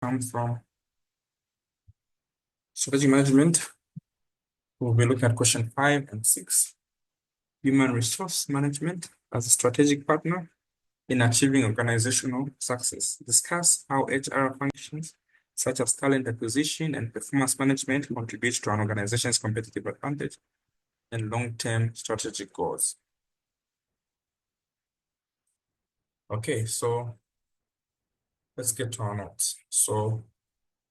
come from strategy management. We'll be looking at question 5 and 6. Human resource management as a strategic partner in achieving organizational success. Discuss how HR functions such as talent acquisition and performance management contribute to an organization's competitive advantage and long-term strategic goals. Okay, so let's get to our notes. So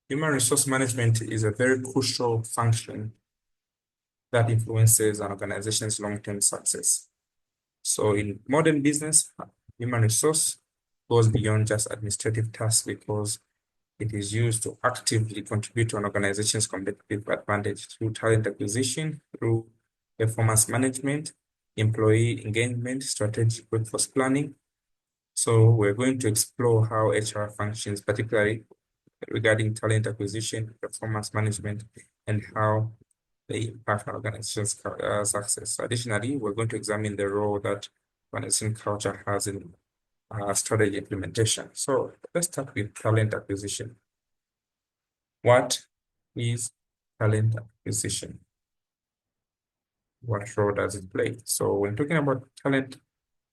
human resource management is a very crucial function that influences an organization's long-term success. So in modern business, human resource goes beyond just administrative tasks because it is used to actively contribute to an organization's competitive advantage through talent acquisition, through performance management, employee engagement, strategic workforce planning. So we're going to explore how HR functions, particularly regarding talent acquisition, performance management, and how they impact an organization's success. Additionally, we're going to examine the role that organization culture has in strategy implementation. So let's start with talent acquisition. What is talent acquisition? What role does it play? So when talking about talent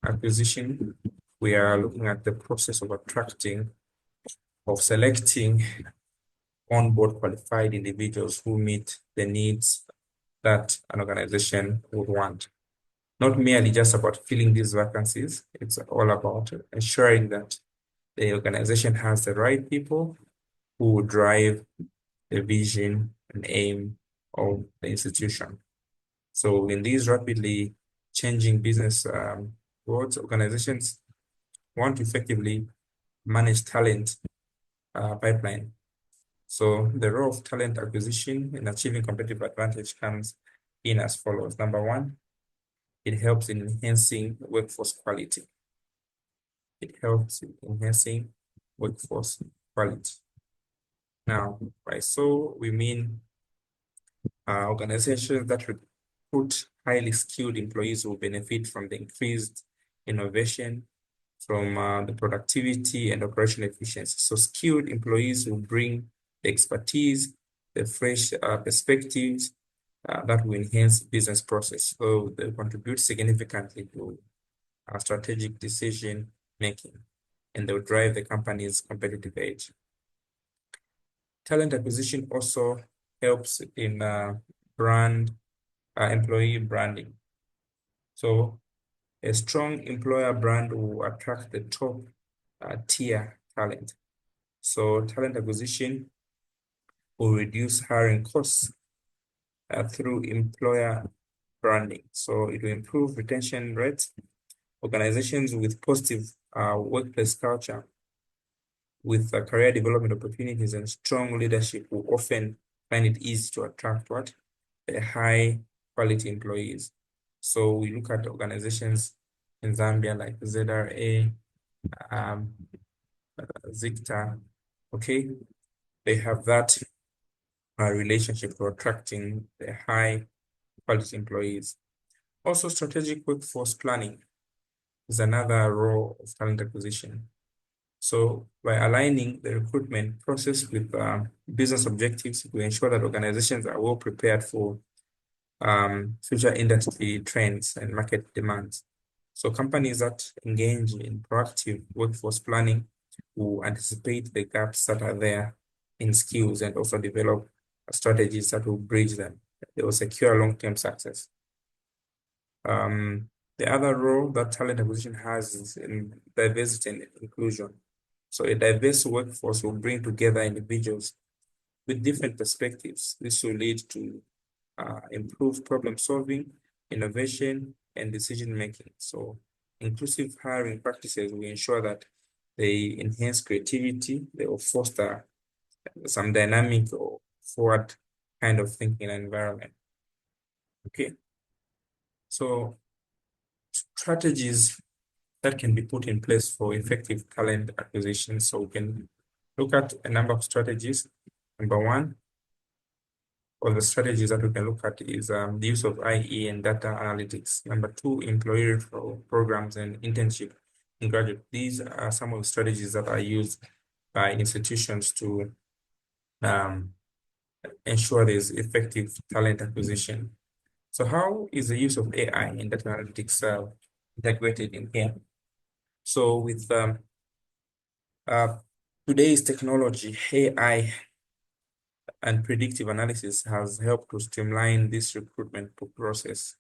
acquisition, we are looking at the process of attracting, of selecting onboard qualified individuals who meet the needs that an organization would want. Not merely just about filling these vacancies, it's all about ensuring that the organization has the right people who will drive the vision and aim of the institution. So in these rapidly changing business worlds, organizations want to effectively manage talent pipeline. So the role of talent acquisition in achieving competitive advantage comes in as follows. Number one, it helps in enhancing workforce quality. It helps in enhancing workforce quality. Now, by so we mean organizations that recruit highly skilled employees will benefit from the increased innovation, from the productivity and operational efficiency. So skilled employees will bring the expertise, the fresh perspectives that will enhance business process. So they contribute significantly to strategic decision making, and they will drive the company's competitive edge. Talent acquisition also helps in employee branding. So a strong employer brand will attract the top tier talent. So talent acquisition will reduce hiring costs through employer branding. So it will improve retention rates. Organizations with positive workplace culture, with career development opportunities and strong leadership will often find it easy to attract high quality employees. So we look at organizations in Zambia like ZRA, Zicta, okay? They have that relationship for attracting the high quality employees. Also, strategic workforce planning is another role of talent acquisition. So by aligning the recruitment process with business objectives, we ensure that organizations are well prepared for future industry trends and market demands. So companies that engage in proactive workforce planning will anticipate the gaps that are there in skills and also develop strategies that will bridge them. They will secure long-term success. The other role that talent acquisition has is in diversity and inclusion. So a diverse workforce will bring together individuals with different perspectives. This will lead to improved problem solving, innovation, and decision making. So inclusive hiring practices will ensure that they enhance creativity, they will foster some dynamic or forward kind of thinking environment. Okay. So strategies that can be put in place for effective talent acquisition. So we can look at a number of strategies. Number one, or the strategies that we can look at is the use of IE and data analytics. Number two, employee referral programs and internship in graduate. These are some of the strategies that are used by institutions to ensure there's effective talent acquisition. So how is the use of AI in data analytics integrated in here? So with uh, today's technology, AI and predictive analysis has helped to streamline this recruitment process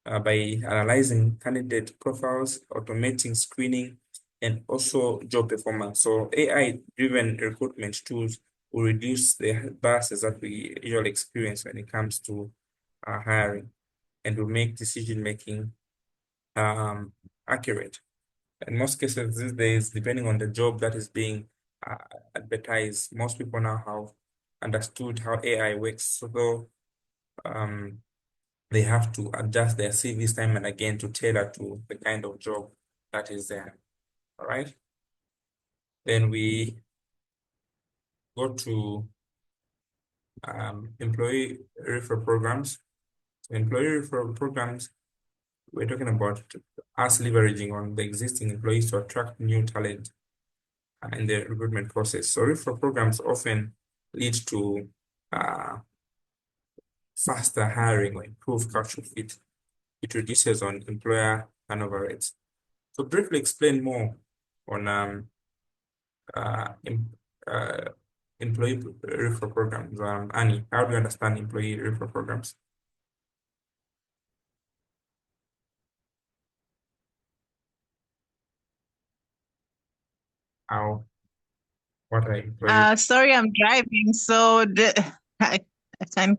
by analyzing candidate profiles, automating screening, and also job performance. So AI-driven recruitment tools will reduce the biases that we usually experience when it comes to hiring and will make decision making um, accurate. In most cases these days, depending on the job that is being uh, advertised, most people now have understood how AI works. So um, they have to adjust their CVs time and again to tailor to the kind of job that is there. All right. Then we go to employee referral programs. So employee referral programs, we're talking about us leveraging on the existing employees to attract new talent in the recruitment process. So referral programs often lead to uh, faster hiring or improved cultural fit. It reduces on employer turnover rates. So briefly explain more on uh, em uh, employee referral programs. Annie, how do you understand employee referral programs? How, what are employee? Sorry, I'm driving, so I, I can't.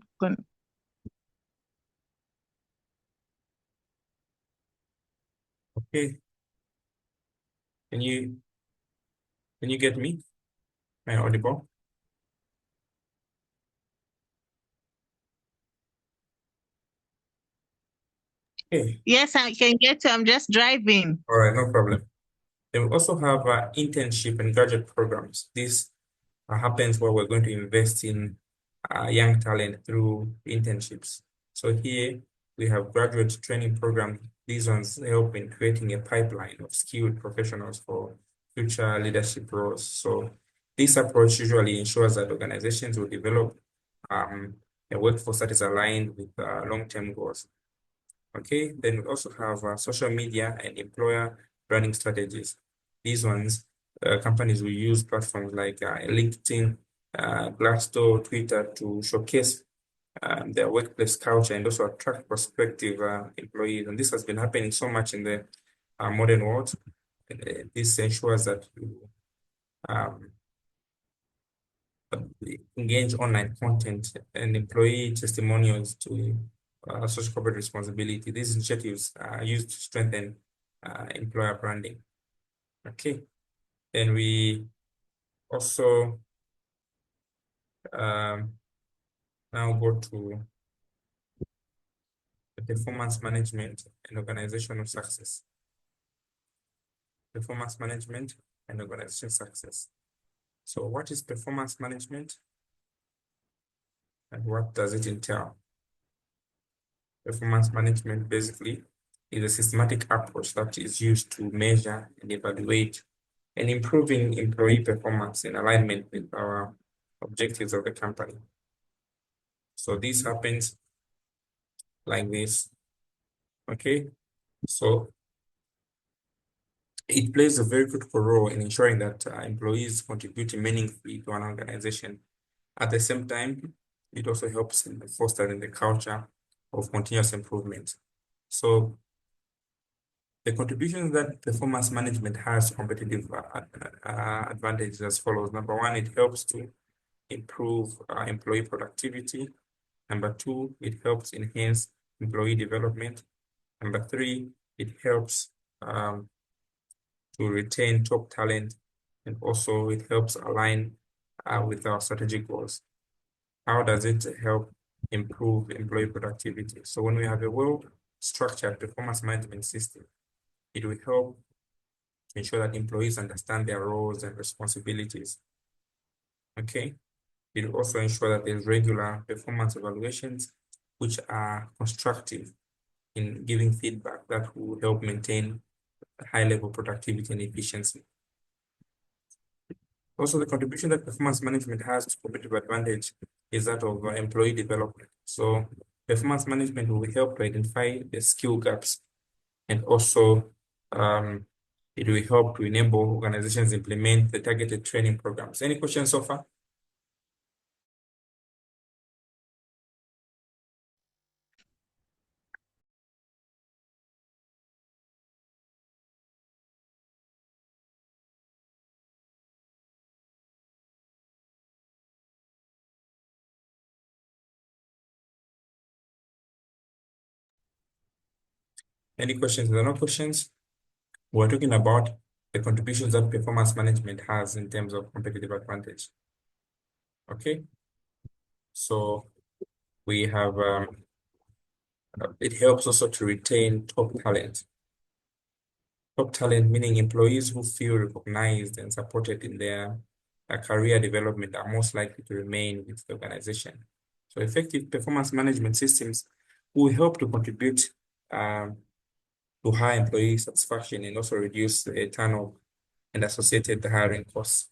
Okay, can you get me? Am I audible? Okay, Yes, I can get you. I'm just driving. all right, no problem. Then we also have internship and graduate programs. This happens where we're going to invest in young talent through internships. So here we have graduate training programs. These ones help in creating a pipeline of skilled professionals for future leadership roles. So this approach usually ensures that organizations will develop um, a workforce that is aligned with long-term goals. Okay, then we also have social media and employer branding strategies. These ones, companies will use platforms like LinkedIn, Glassdoor, Twitter to showcase their workplace culture and also attract prospective employees. And this has been happening so much in the modern world. This ensures that you um, engage online content and employee testimonials to social corporate responsibility. These initiatives are used to strengthen employer branding. Okay, then we also um, now go to the performance management and organizational success. Performance management and organization success. So what is performance management and what does it entail? Performance management basically is a systematic approach that is used to measure and evaluate and improving employee performance in alignment with our objectives of the company. So this happens like this, okay? So it plays a very critical role in ensuring that employees contribute meaningfully to an organization. At the same time, it also helps in fostering the culture of continuous improvement. So the contributions that performance management has competitive advantages as follows. Number one, it helps to improve employee productivity. Number two, it helps enhance employee development. Number three, it helps to retain top talent, and also it helps align with our strategic goals. How does it help improve employee productivity? So when we have a well-structured performance management system, it will help to ensure that employees understand their roles and responsibilities. Okay. It will also ensure that there's regular performance evaluations, which are constructive in giving feedback that will help maintain high level productivity and efficiency. Also, the contribution that performance management has to competitive advantage is that of employee development. So, performance management will help to identify the skill gaps, and also um, it will help to enable organizations implement the targeted training programs. Any questions so far? Any questions? There are no questions. We're talking about the contributions that performance management has in terms of competitive advantage. Okay, so we have it helps also to retain top talent. Top talent meaning employees who feel recognized and supported in their career development are most likely to remain with the organization. So effective performance management systems will help to contribute um, to high employee satisfaction and also reduce the turnover and associated hiring costs.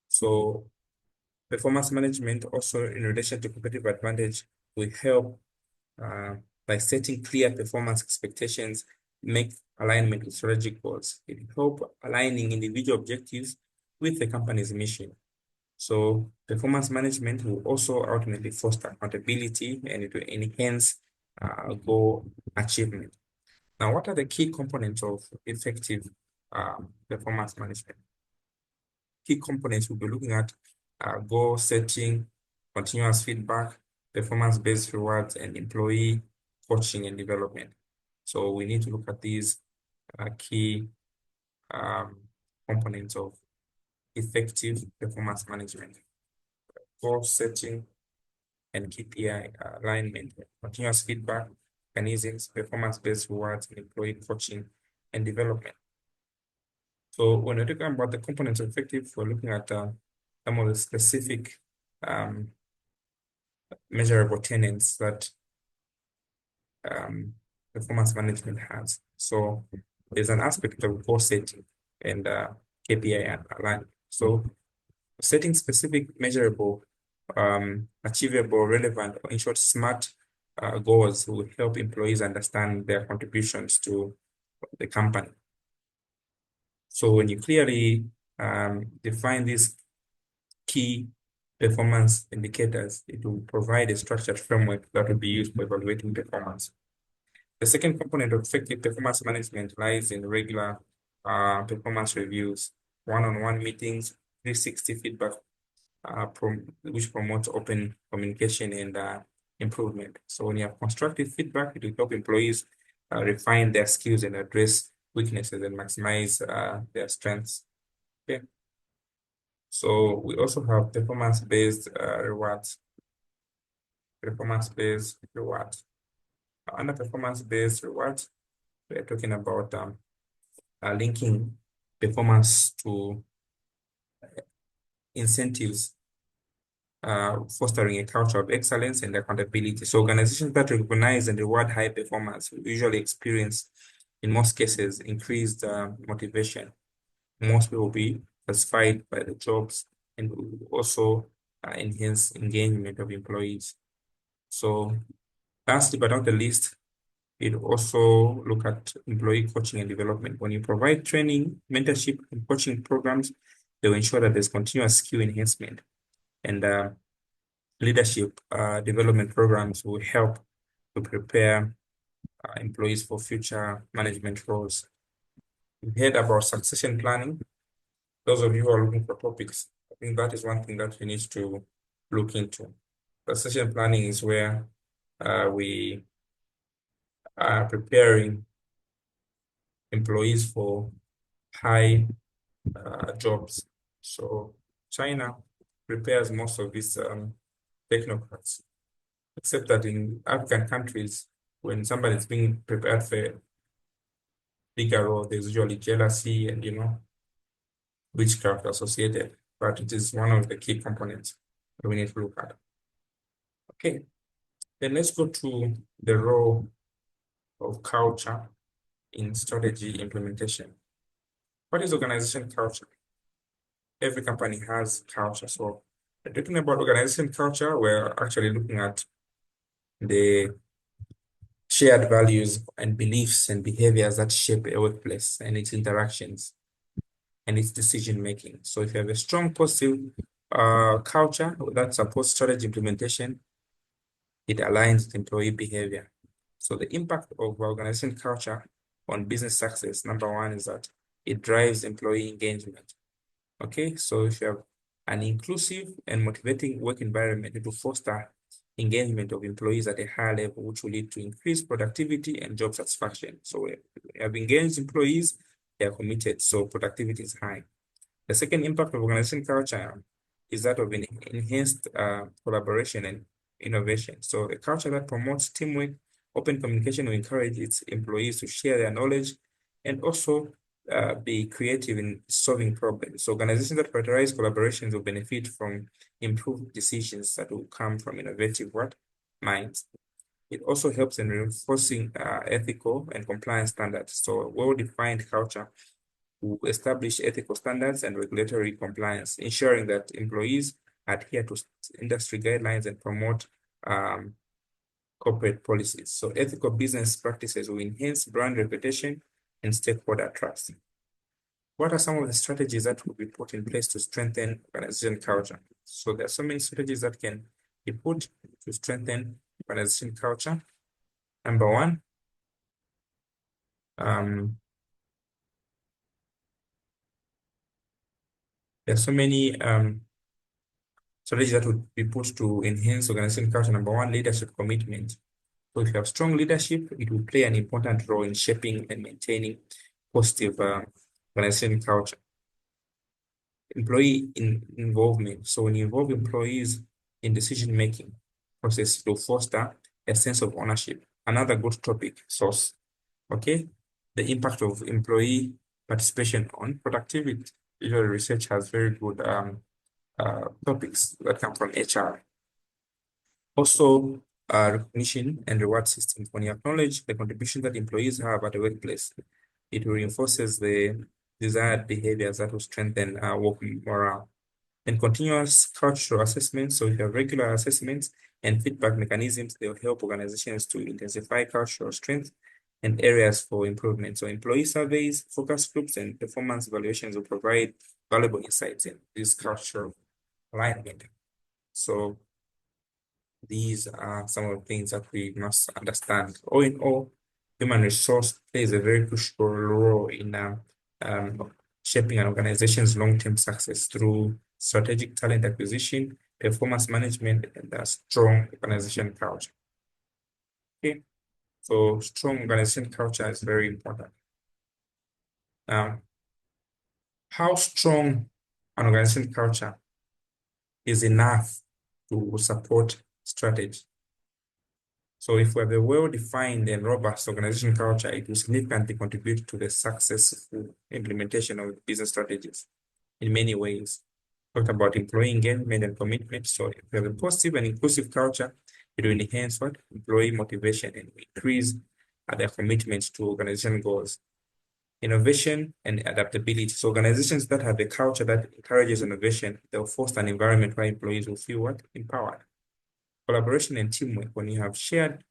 So performance management also in relation to competitive advantage will help uh, by setting clear performance expectations, make alignment with strategic goals. It will help aligning individual objectives with the company's mission. So performance management will also ultimately foster accountability and it will enhance goal achievement. Now, what are the key components of effective performance management? Key components we'll be looking at goal setting, continuous feedback, performance-based rewards, and employee coaching and development. So we need to look at these key um, components of effective performance management: goal setting and KPI alignment, continuous feedback mechanisms, performance-based rewards, and employee coaching and development. So when we're talking about the components of effective, we're looking at some of the specific um, measurable tenets that performance management has. So there's an aspect of goal setting and KPI alignment. So setting specific, measurable, achievable, relevant, or in short, smart goals will help employees understand their contributions to the company. So when you clearly define these key performance indicators, it will provide a structured framework that will be used for evaluating performance. The second component of effective performance management lies in regular performance reviews, one-on-one meetings, 360 feedback, which promotes open communication and improvement. So when you have constructive feedback, it will help employees refine their skills and address weaknesses and maximize their strengths. Okay. So we also have performance-based rewards. Performance-based rewards. Under performance-based rewards, we're talking about linking performance to incentives, fostering a culture of excellence and accountability. So organizations that recognize and reward high performance usually experience, in most cases, increased motivation. Most people will be satisfied by the jobs and will also enhance engagement of employees. So lastly, but not the least, it also look at employee coaching and development. When you provide training, mentorship, and coaching programs, they will ensure that there's continuous skill enhancement and leadership development programs will help to prepare employees for future management roles. We've heard about succession planning. Those of you who are looking for topics, I think that is one thing that we need to look into. Succession planning is where we are preparing employees for high jobs. So China prepares most of these technocrats, except that in African countries, when somebody is being prepared for a bigger role, there's usually jealousy and witchcraft associated. But it is one of the key components that we need to look at. Okay, then let's go to the role of culture in strategy implementation. What is organization culture? every company has culture. So we're talking about organization culture, we're actually looking at the shared values and beliefs and behaviors that shape a workplace and its interactions and its decision making. So if you have a strong positive culture that supports strategy implementation, it aligns with employee behavior. So the impact of organization culture on business success, number one, is that it drives employee engagement. Okay, so if you have an inclusive and motivating work environment, it will foster engagement of employees at a higher level, which will lead to increased productivity and job satisfaction. So we have engaged employees, they are committed, so productivity is high. The second impact of organization culture is that of enhanced collaboration and innovation. So a culture that promotes teamwork, open communication will encourage its employees to share their knowledge and also be creative in solving problems. So organizations that prioritize collaborations will benefit from improved decisions that will come from innovative minds. It also helps in reinforcing ethical and compliance standards. So a well-defined culture to establish ethical standards and regulatory compliance, ensuring that employees adhere to industry guidelines and promote um, corporate policies. So ethical business practices will enhance brand reputation and stakeholder trust. What are some of the strategies that will be put in place to strengthen organization culture? So there are so many strategies that can be put to strengthen organization culture. Number one, um, there are so many strategies that would be put to enhance organization culture. Number one, leadership commitment. So if you have strong leadership, it will play an important role in shaping and maintaining positive organization culture. Employee involvement. So when you involve employees in decision-making process to foster a sense of ownership. Another good topic source. Okay, the impact of employee participation on productivity. Usually research has very good topics that come from HR. Also, recognition and reward systems. When you acknowledge the contribution that employees have at the workplace, it reinforces the desired behaviors that will strengthen work morale. And continuous cultural assessments. So if you have regular assessments and feedback mechanisms, they'll help organizations to intensify cultural strength and areas for improvement. So employee surveys, focus groups, and performance evaluations will provide valuable insights in this cultural alignment. So these are some of the things that we must understand. All in all, human resource plays a very crucial role in shaping an organization's long-term success through strategic talent acquisition, performance management, and a strong organization culture. Okay, so strong organization culture is very important. Now, how strong an organization culture is enough to support strategy? So if we have a well-defined and robust organization culture, it will significantly contribute to the successful implementation of business strategies in many ways. Talked about employee engagement and commitment. So if we have a positive and inclusive culture, it will enhance what? Employee motivation and increase their commitment to organization goals. Innovation and adaptability. So organizations that have a culture that encourages innovation, they'll foster an environment where employees will feel what? Empowered. Collaboration and teamwork. When you have shared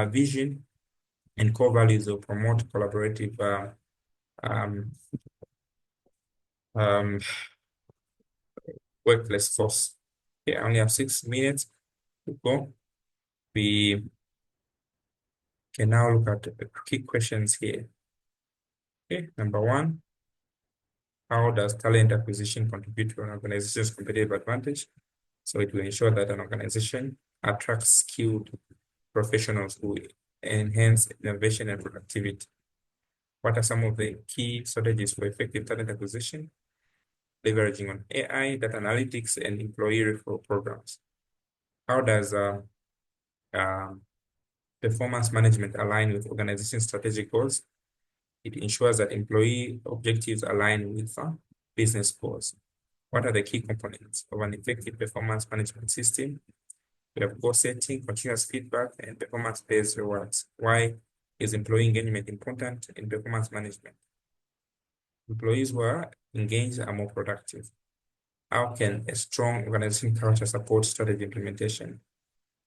vision and core values, will promote collaborative um, um, workplace force. Okay, I only have 6 minutes to go. We can now look at the key questions here. Okay, number one, how does talent acquisition contribute to an organization's competitive advantage? So it will ensure that an organization attracts skilled professionals who enhance innovation and productivity. What are some of the key strategies for effective talent acquisition? Leveraging on AI, data analytics, and employee referral programs. How does performance management align with organization strategic goals? It ensures that employee objectives align with business goals. What are the key components of an effective performance management system? We have goal setting, continuous feedback, and performance-based rewards. Why is employee engagement important in performance management? Employees who are engaged are more productive. How can a strong organization culture support strategy implementation?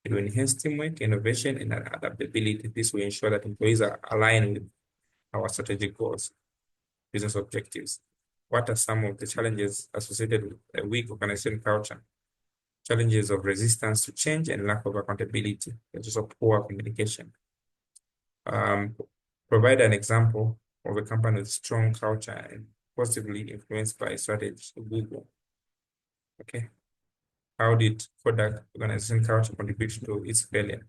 It will enhance teamwork, innovation, and adaptability. This will ensure that employees are aligned with our strategic goals, business objectives. What are some of the challenges associated with a weak organization culture? Challenges of resistance to change and lack of accountability. There's also poor communication. Um, Provide an example of a company with strong culture and positively influenced by strategy. Google. Okay. How did Kodak organization culture contribute to its failure?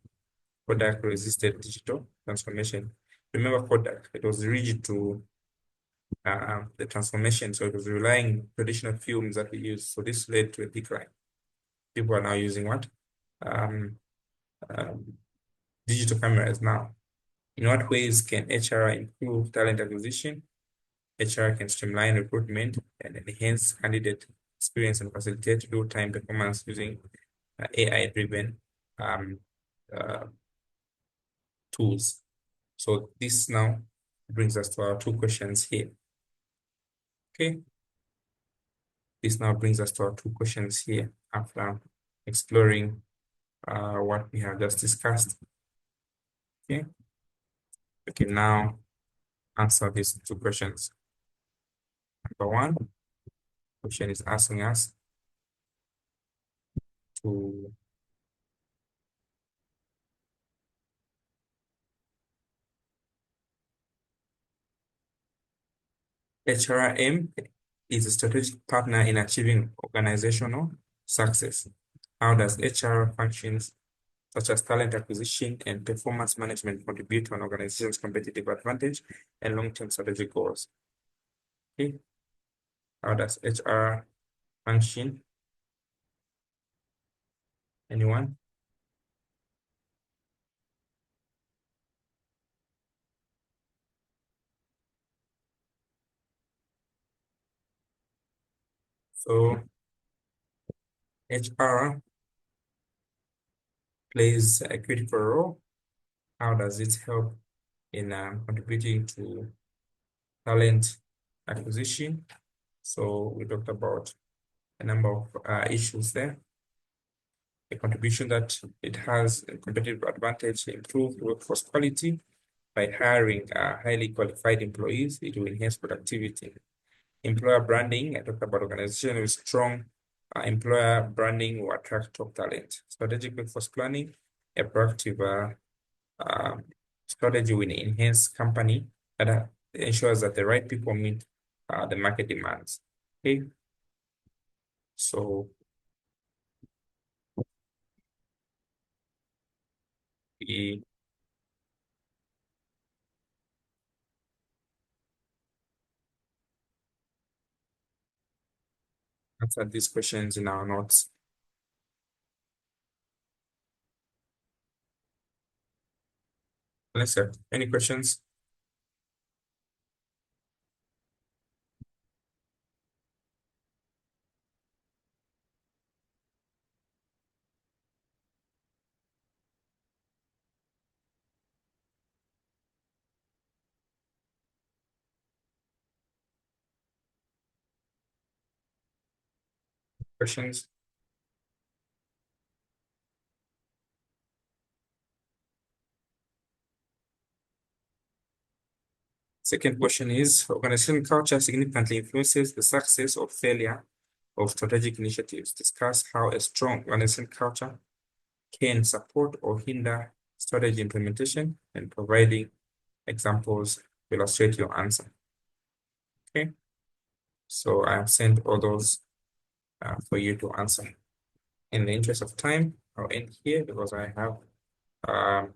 Kodak resisted digital transformation. Remember Kodak, it was rigid to the transformation, so it was relying on traditional films that we use. So this led to a decline. People are now using what? Um, um, Digital cameras now. In what ways can HR improve talent acquisition? HR can streamline recruitment and enhance candidate experience and facilitate real-time performance using AI-driven um, uh, tools. So this now brings us to our two questions here. Okay, this now brings us to our two questions here after exploring what we have just discussed. Okay, we can now answer these two questions. Number one question is asking us to HRM is a strategic partner in achieving organizational success. How does HR functions such as talent acquisition and performance management contribute to an organization's competitive advantage and long-term strategic goals? Okay. How does HR function? Anyone? So HR plays a critical role. How does it help in contributing to talent acquisition? So we talked about a number of issues there. The contribution that it has a competitive advantage, improved workforce quality by hiring highly qualified employees. It will enhance productivity. Employer branding, I talked about organization with strong employer branding will attract top talent. Strategic workforce planning, a proactive strategy will enhance company that ensures that the right people meet the market demands. Okay, so we answered these questions in our notes. Let's any questions? Questions? Second question is, organizational culture significantly influences the success or failure of strategic initiatives. Discuss how a strong organizational culture can support or hinder strategy implementation and providing examples to illustrate your answer. Okay, so I have sent all those for you to answer. In the interest of time, I'll end here because I have um,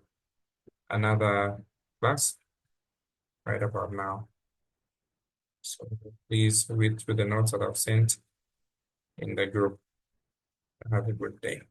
another class right about now. So please read through the notes that I've sent in the group. Have a good day.